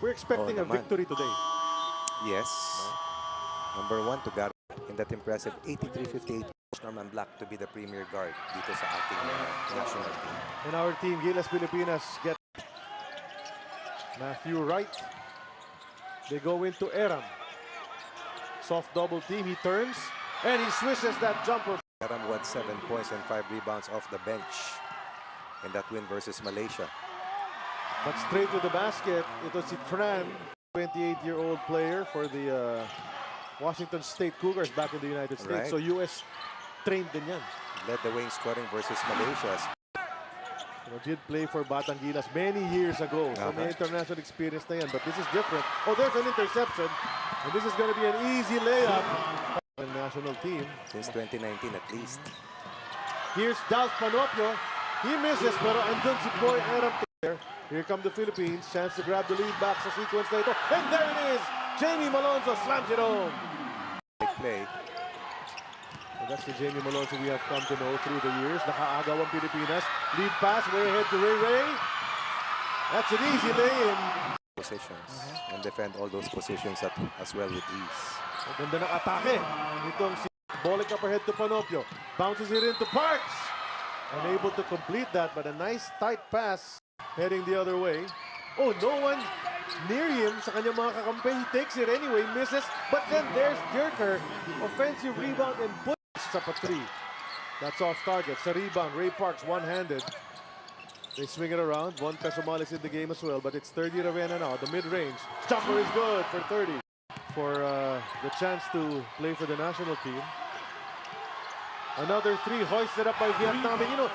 We're expecting a victory today. Yes. Number 1 to Gar in that impressive 83-58. Norman Black to be the premier guard dito sa ating national team. And our team, Gilas Pilipinas, get Matthew Wright. They go into Aram. Soft double team. He turns and he swishes that jumper. Aram won 7 points and 5 rebounds off the bench in that win versus Malaysia. But straight to the basket, it was si Tran, 28-year-old player for the Washington State Cougars back in the United States. Right. So US trained din yan. Led the way in scoring versus Malaysia. Did play for Batang Gilas many years ago. So may international experience na yan. But this is different. Oh, there's an interception. And this is going to be an easy layup for the national team. Since 2019 at least. Here's Dalf Panopio. He misses, pero andun si Boy Aram there. Here come the Philippines. Chance to grab the lead back sa sequence na ito. And there it is! Jamie Malonzo slams it home. Big play. And that's the Jamie Malonzo we have come to know through the years. Nakaagaw ang Pilipinas. Lead pass way ahead to Ray Ray. That's an easy lay-in. Positions. And defend all those positions as well with ease. Maganda ng atake. Itong si Bolick up ahead to Panopio. Bounces it into Parks. Unable to complete that, but a nice tight pass heading the other way. Oh, no one near him sa kanyang mga kakampi. He takes it anyway, misses. But then there's Jerker. Offensive rebound and puts up a 3. That's off target. Sa rebound, Ray Parks one-handed. They swing it around. Von Pesomales in the game as well, but it's 30 Ravenna now. The mid-range. Jumper is good for 30. For the chance to play for the national team. Another 3 hoisted up by Vietnam. And you know,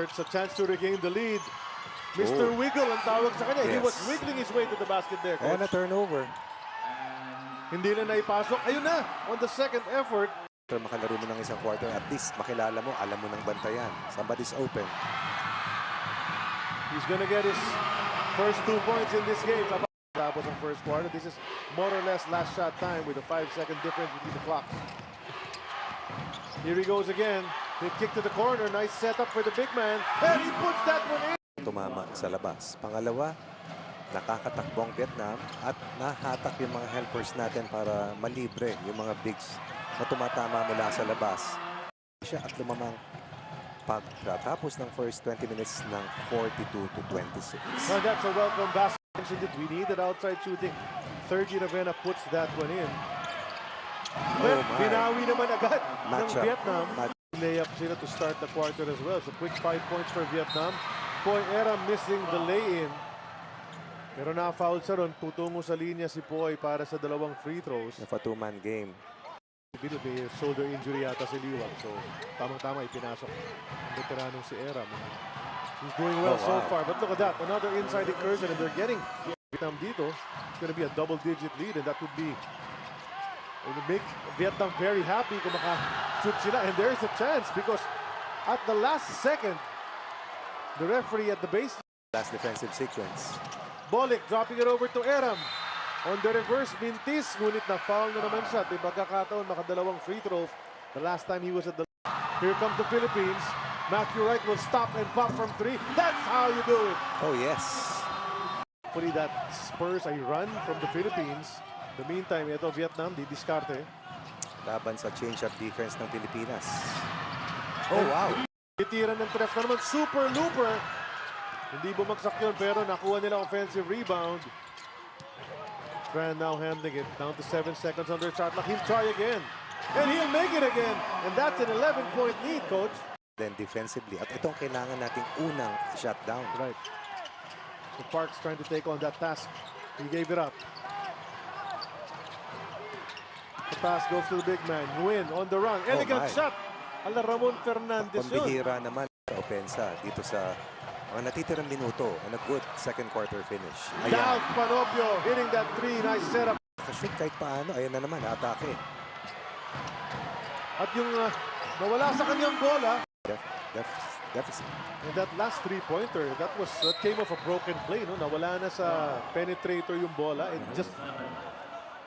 it's a chance to regain the lead. Mr. Wiggle ang tawag sa kanya. He was wiggling his way to the basket there, coach. And a turnover. Hindi na naipasok. Ayun na, on the second effort. Pero makalaro mo ng isang quarter, at least makilala mo, alam mo ng bantayan. Somebody's open. He's gonna get his first 2 points in this game. Tapos ang first quarter. This is more or less last shot time with a 5-second difference between the clocks. Here he goes again. They kick to the corner. Nice setup for the big man. And he puts that one in. Tumama sa labas. Pangalawa, nakakatakbo ang Vietnam at nahatak yung mga helpers natin para malibre yung mga bigs na tumatama mula sa labas. Siya at lumamang pagkatapos ng first 20 minutes ng 42-26. Well, that's a welcome basket. We needed outside shooting. 30 Ravenna puts that one in. Well, binawi naman agad ng Vietnam. Layup sila to start the quarter as well. So quick 5 points for Vietnam. Poy Aram missing the lay-in. Pero na-foul siya ron. Tutungo sa linya si Poy para sa dalawang free throws. A two-man game. May shoulder injury yata si Liwag. So tamang-tama ipinasok ang veteranong si Aram. He's doing well so far. But look at that. Another inside incursion and they're getting Vietnam dito. It's going to be a double-digit lead and that would be make Vietnam very happy kung maka-shoot sila. And there's a chance because at the last second, the referee at the base. Last defensive sequence. Bolick dropping it over to Aram. On the reverse, Mintis. Ngunit na-foul na naman siya. May pagkakataon, makadalawang free throws. The last time he was at the... Here comes the Philippines. Matthew Wright will stop and pop from 3. That's how you do it. Oh, yes. Hopefully that spurs a run from the Philippines. In the meantime, ito Vietnam, di diskarte. Laban sa change-up defense ng Pilipinas. Oh, wow. Titira ng tref na naman. Super looper. Hindi bumagsak yun, pero nakuha nila offensive rebound. Tran now handling it. Down to 7 seconds on their shot clock. He'll try again. And he'll make it again. And that's an 11-point lead, coach. Then defensively. At itong kailangan nating unang shutdown. Right. So Parks trying to take on that task. He gave it up. The pass goes to the big man. Nguyen on the run. Elegant shot. Ala Ramon Fernandez yun. Pambihira naman sa opensa dito sa mga natitirang minuto. And a good second quarter finish. Dalf Panopio hitting that 3. Nice setup. Kasi kahit paano, ayan na naman, atake. At yung nawala sa kanyang bola. Deficit. And that last 3-pointer, that came off a broken play. No? Nawala na sa penetrator yung bola. It just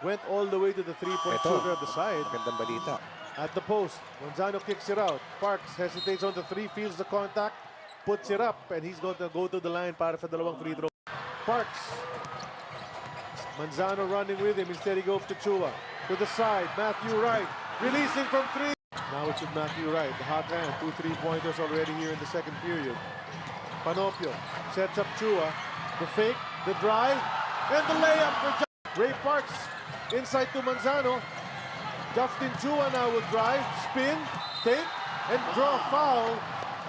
went all the way to the 3-point shooter at the side. Magandang balita. At the post, Manzano kicks it out. Parks hesitates on the 3, feels the contact, puts it up, and he's going to go to the line para sa dalawang free throw. Parks Manzano running with him. Instead, he goes to Chua. To the side, Matthew Wright. Releasing from three. Now it's with Matthew Wright. The hot hand. 2 3-pointers already here in the second period. Panopio sets up Chua. The fake, the drive, and the layup for Ray Parks. Inside to Manzano. Justin Chua now will drive, spin, take, and draw foul.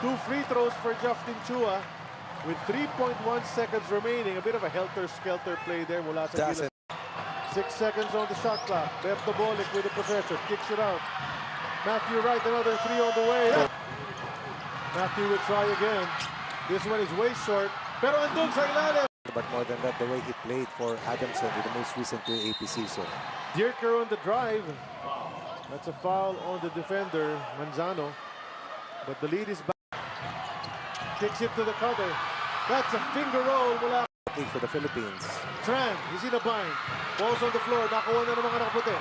2 free throws for Justin Chua. With 3.1 seconds remaining, a bit of a helter-skelter play there mula sa Doesn't. Gilas. 6 seconds on the shot clock. Berto Bolic with the possession, kicks it out. Matthew Wright, another 3 on the way. Matthew will try again. This one is way short, pero andun sa ilalim. But more than that, the way he played for Adamson in the most recent AP season. Dierker on the drive. That's a foul on the defender, Manzano. But the lead is back. Kicks it to the cutter. That's a finger roll mula. For the Philippines. Tran, he's in a bind. Ball's on the floor. Nakuha na ng mga nakaputi.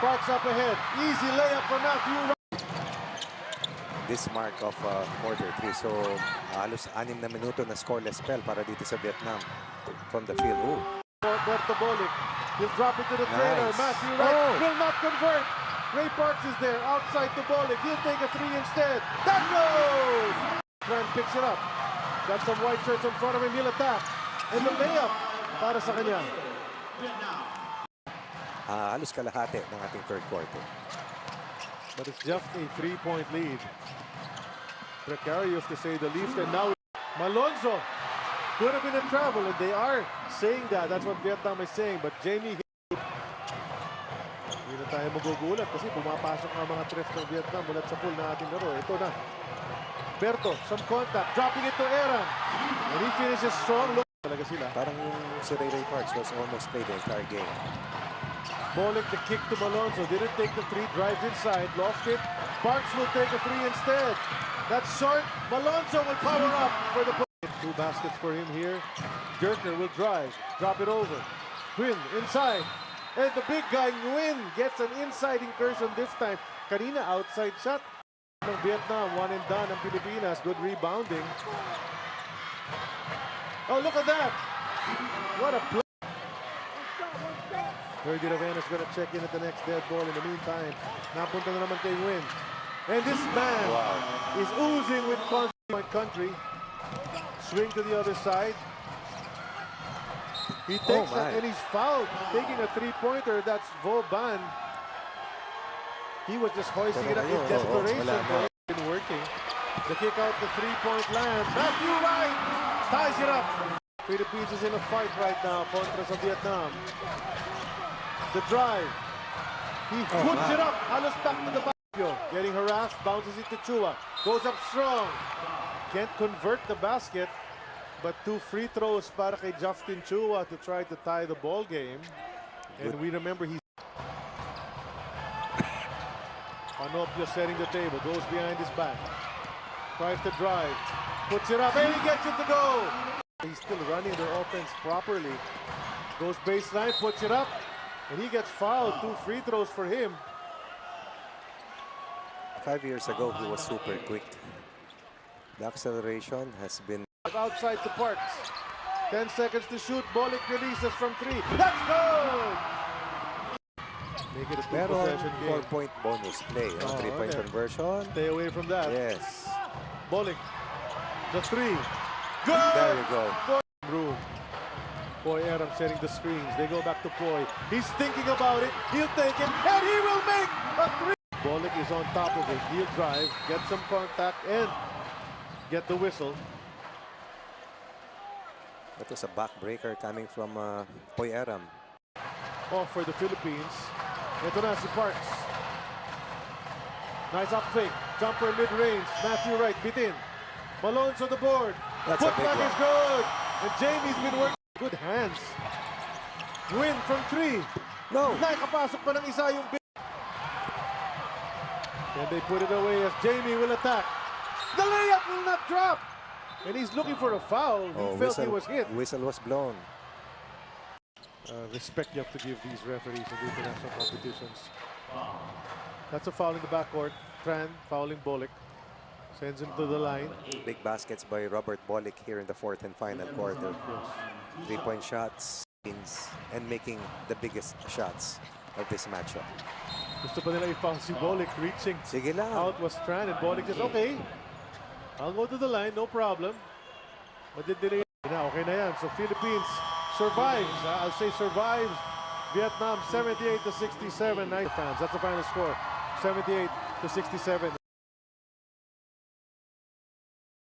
Parks up ahead. Easy layup for Matthew Wright. This mark of quarter 3. So, halos 6 na minuto na scoreless spell para dito sa Vietnam from the field. Ooh. Berto Bolic. He'll drop it to the trailer. Nice. Matthew Wright Oh. will not convert. Ray Parks is there outside to Bolic. He'll take a 3 instead. That goes! Tran picks it up. Got some white shirts in front of him. He'll attack. And the layup para sa kanya. Halos kalahati ng ating third quarter. But it's just a 3-point lead. Precarious to say the least. And now Malonzo could have been in trouble. And they are saying that. That's what Vietnam is saying. But Jamie, hindi na tayo magugulat kasi pumapasok ang mga thrift ng Vietnam mula sa pool na ating laro. Ito na. Berto, some contact. Dropping it to Eran. And he finishes strong. Look talaga sila. Parang yung si Ray Parks was almost played the entire game. Bolic the kick to Malonzo. Didn't take the 3. Drives inside. Lost it. Parks will take a 3 instead. That's short. Malonzo will power up for the point. 2 baskets for him here. Dierker will drive. Drop it over. Nguyen inside. And the big guy Nguyen gets an inside incursion this time. Kanina outside shot ng Vietnam. 1 and done ng Pilipinas. Good rebounding. Oh, look at that. What a play. Ferdy Ravena's going to check in at the next dead ball. In the meantime, napunta na naman kay Nguyen. And this man is oozing with confidence. Country. Swing to the other side. He takes it and he's fouled. Taking a 3-pointer. That's Vauban. He was just hoisting it up in desperation. But it's been working. The kick out the 3-point land. Matthew Wright ties it up. Philippines is in a fight right now. Contra sa Vietnam. The drive. He puts it up. Halos back to the back. Getting harassed. Bounces it to Chua. Goes up strong. Can't convert the basket. But 2 free throws para kay Justin Chua to try to tie the ball game. And we remember he's... Panopio setting the table. Goes behind his back. Tries to drive. Puts it up. And he gets it to go. He's still running their offense properly. Goes baseline. Puts it up. And he gets fouled. 2 free throws for him. 5 years ago, he was super quick. The acceleration has been... Outside to Parks. 10 seconds to shoot. Bolic releases from 3. That's good! Make it a 2-possession game. 4-point bonus play. 3-point conversion. Stay away from that. Yes. Bolic. The 3. Good! There you go. Room. Poy Aram setting the screens. They go back to Poy. He's thinking about it. He'll take it. And he will make a 3. Bolic is on top of it. He'll drive. Get some contact and get the whistle. That was a backbreaker coming from Poy Aram. Off for the Philippines. Ito na si Parks. Nice up fake. Jumper mid-range. Matthew Wright bitin. Malone's on the board. That's a big Putback one. is good. And Jamie's been working. Good hands. Win from 3. No! Nakapasok pa ng isa yung big. And they put it away as Jamie will attack. The layup will not drop. And he's looking for a foul. He felt he was hit. Whistle was blown. Respect you have to give these referees in the international competitions. That's a foul in the backcourt. Tran fouling Bolic. Sends him to the line. Big baskets by Robert Bolic here in the 4th and final quarter. 3-point shots. and making the biggest shots of this matchup. Gusto pa nila i-foul si Bolick, reaching Sige lang. out was Strand, and Bolick says, okay, I'll go to the line, no problem. Madidili na, okay na yan. So Philippines survives. I'll say survives. Vietnam 78-67. Nice fans. That's the final score. 78-67.